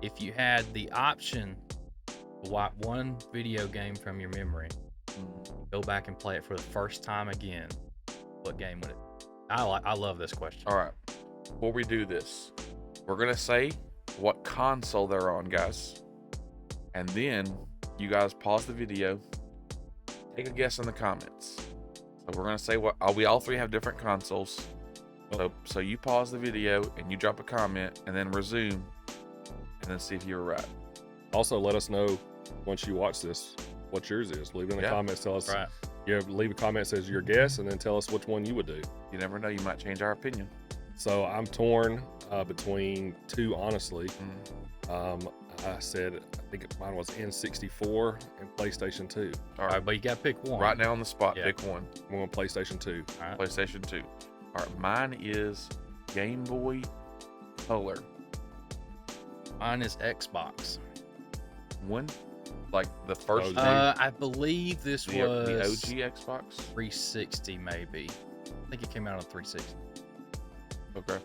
if you had the option to wipe one video game from your memory, go back and play it for the first time again, what game would it? I love this question. All right. Before we do this, we're gonna say what console they're on, guys, and then you guys pause the video, take a guess in the comments. So we're gonna say what we all three have different consoles. So you pause the video and you drop a comment and then resume, and then see if you were right. Also, let us know once you watch this what yours is. Leave it in the comments. Tell us. Right. Leave a comment that says your guess, and then tell us which one you would do. You never know, you might change our opinion. So I'm torn between two, honestly. I think mine was N64 and PlayStation 2. All All right, right, but you got to pick one. right now on the spot, Yeah. pick one. I'm going PlayStation 2. All right. PlayStation 2. All right, mine is Game Boy Color. Mine is Xbox. One, like the first OG. one, I believe this the was OG Xbox. 360, maybe. I think it came out on 360. Okay.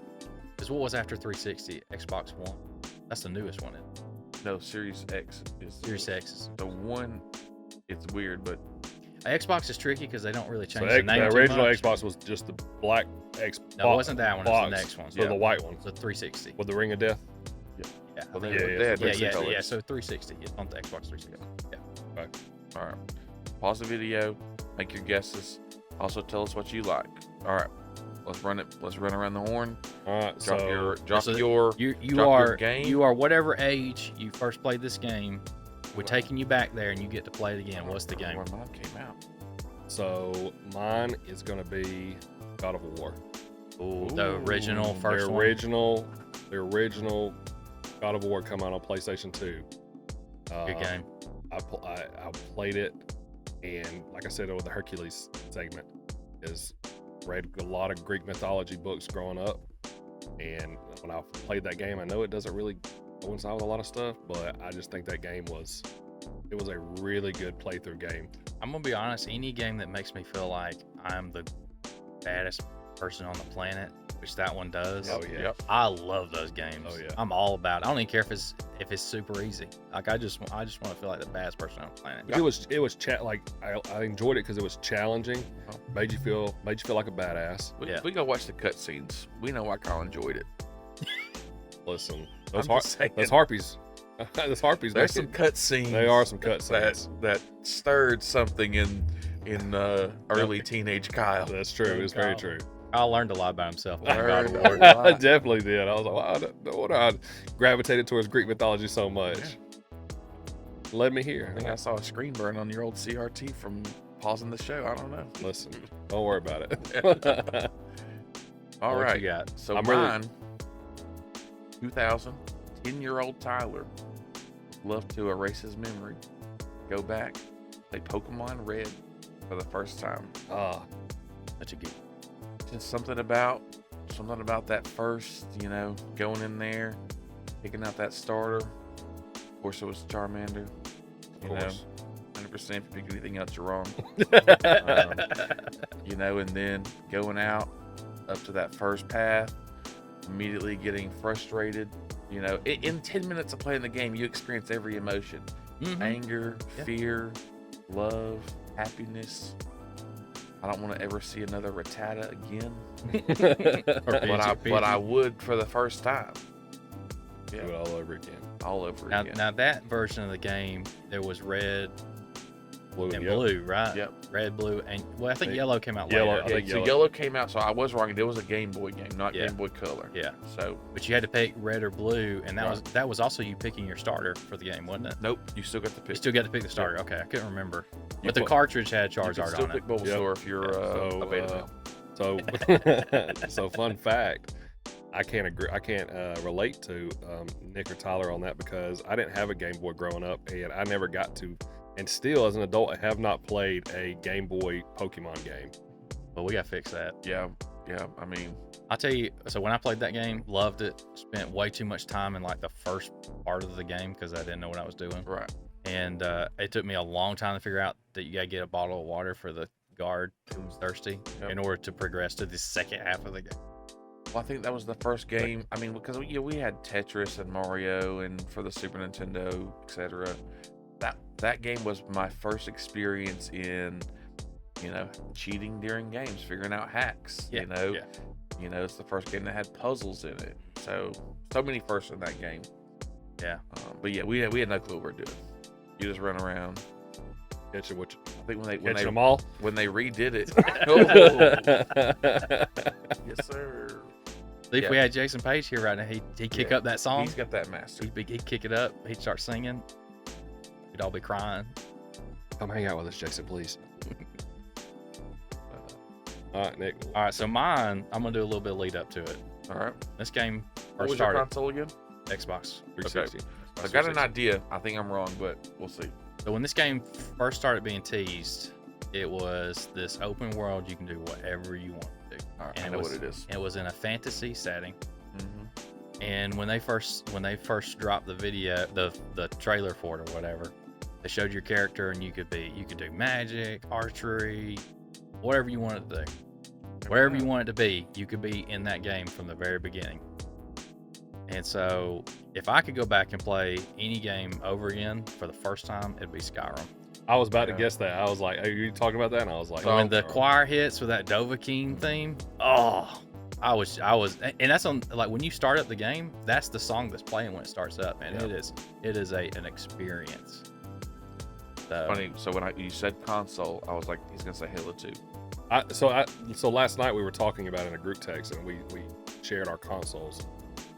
Because what was after 360? Xbox One. That's the newest one. No, Series X is Series X is. the one. It's weird, but Xbox is tricky because they don't really So change the name the too original much. Xbox was just the black Xbox. No, it wasn't that one. It was the box. next one. So So the white one the 360. with the Ring of Death. Yeah. I I think think yeah, they yeah, had yeah, basic yeah, colors. yeah. So 360. It's on the Xbox 360. Yeah. All right. Pause the video. Make your guesses. Also, tell us what you like. All right. Let's run it. Let's run around the horn. All right. Drop So your So your. You Drop your are game. you are whatever age you first played this game. We're taking you back there, and you get to play it again. What's the game? Where mine came out. So mine is going to be God of War. The original Ooh, first the one. original God of War come out on PlayStation 2. Good game. I played it, and like I said over the Hercules segment, is read a lot of Greek mythology books growing up, and when I played that game, I know it doesn't really coincide with a lot of stuff, but I just think that game was a really good playthrough game. I'm gonna be honest. Any game that makes me feel like I'm the baddest person on the planet, which that one does. Oh yeah. Yep. I love those games. Oh, yeah. I'm all about it. I don't even care if it's super easy. Like I just want to feel like the baddest person on the planet. But it was I enjoyed it because it was challenging, made you feel like a badass. If we go watch the cutscenes, we know why Kyle enjoyed it. Listen, I'm just saying. those harpies, those harpies. There's some cutscenes. They are some cutscenes. that stirred something in early teenage Kyle. That's true. It's very true. I learned a lot about himself. Playing God Learned of a War. lot. I definitely did. I was like, wow, no wonder I gravitated towards Greek mythology so much. Led me I here. think I saw a screen burn on your old CRT from pausing the show. I don't know. Listen, don't worry about it. All What right. you got? So I'm really- mine, 2000, 10-year-old Tyler would love to erase his memory, go back, play Pokemon Red for the first time. Ah, Such a good. Just something about that first, going in there, picking out that starter. Of course, it was Charmander. of course. 100%. If you pick anything else, you're wrong. And then going out up to that first path, immediately getting frustrated. In 10 minutes of playing the game, you experience every emotion: Mhm. anger, Yeah. fear, love, happiness. I don't want to ever see another Rattata again, but I would for the first time. Do it all over again. All over Now, again. now that version of the game, there was red Blue and yellow. blue, right? Yep. Red, blue, and I think See? yellow came out Yellow, later. I Yeah, think so yellow. yellow came out, so I was wrong. It was a Game Boy game, not Yeah. Game Boy Color. Yeah, So but you had to pick red or blue, and Right. that was also you picking your starter for the game, wasn't it? nope, you still got to You pick. still got to pick the starter. Okay, I couldn't remember. You But the put- cartridge had You can Charizard still on pick it. Bulbasaur if you're a beta male. So fun fact, I can't agree. I can't relate to Nick or Tyler on that because I didn't have a Game Boy growing up, and I never got to. And still, as an adult, I have not played a Game Boy Pokemon game. But we got to fix that. Yeah. I mean, I'll tell you. So when I played that game, loved it. Spent way too much time in like the first part of the game because I didn't know what I was doing. right. And it took me a long time to figure out that you gotta get a bottle of water for the guard who's thirsty Yep. in order to progress to the second half of the game. Well, I think that was the first game. I mean, because we had Tetris and Mario, and for the Super Nintendo, etc. That game was my first experience in, cheating during games, figuring out hacks. Yeah, It's the first game that had puzzles in it. So many firsts in that game. Yeah. But yeah, we had no clue what we're doing. You just run around. Catch it, which I think catch them all. when they redid it. Yes, sir. See, if Yeah. we had Jason Page here right now, he'd kick up that song. He's got that master. He'd kick it up. He'd start singing. We'd all be crying. Come hang out with us, Jason, please. All right, Nick. All right, so mine, I'm gonna do a little bit of lead up to it. All right. This game What first was your started console again? Xbox. 360. I got an idea. I think I'm wrong, but we'll see. So when this game first started being teased, it was this open world. You can do whatever you want to do. All right, And I it know was- what it is. It was in a fantasy setting. Mm-hmm. And when they first dropped the video, the trailer for it or whatever, they showed your character, and you could do magic, archery, whatever you wanted to do. Wherever you want it to be, you could be in that game from the very beginning. And so, if I could go back and play any game over again for the first time, it'd be Skyrim. I was about to Yeah. guess that. I was like, are you talking about that? And I was like, So- When the choir hits with that Dovahkiin theme, I was, and that's on, like, when you start up the game, that's the song that's playing when it starts up, and Yeah. it is an experience. So, Funny. So when you said console, I was like, he's gonna say Halo 2. so last night we were talking about it in a group text, and we shared our consoles,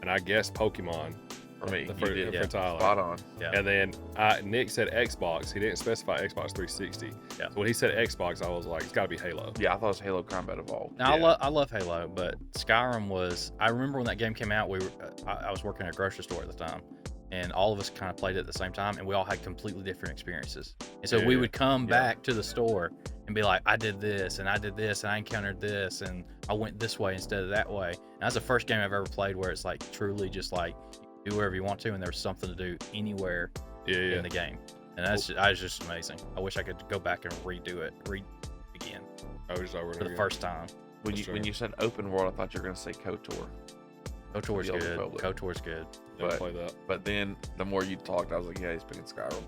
and I guessed Pokemon For me, the you for, did. for Tyler. Spot on. Yeah. And then Nick said Xbox. He didn't specify Xbox 360. Yeah. So when he said Xbox, I was like, it's got to be Halo. Yeah, I thought it was Halo Combat Evolved. Now, Yeah. I love Halo, but Skyrim was. I remember when that game came out. I was working at a grocery store at the time, and all of us kind of played it at the same time, and we all had completely different experiences. And so we Yeah. would come Yeah. back to the store and be like, "I did this, and I did this, and I encountered this, and I went this way instead of that way." And that's the first game I've ever played where it's like truly just like do wherever you want to, and there's something to do anywhere Yeah, yeah. in the game, and that's just amazing. I wish I could go back and redo it, again I was over for the first time. When For sure. you said open world, I thought you were gonna say KOTOR. KOTOR's The Old good. Republic. KOTOR's good. Never but- play that. But then the more you talked, I was like, yeah, he's picking Skyrim.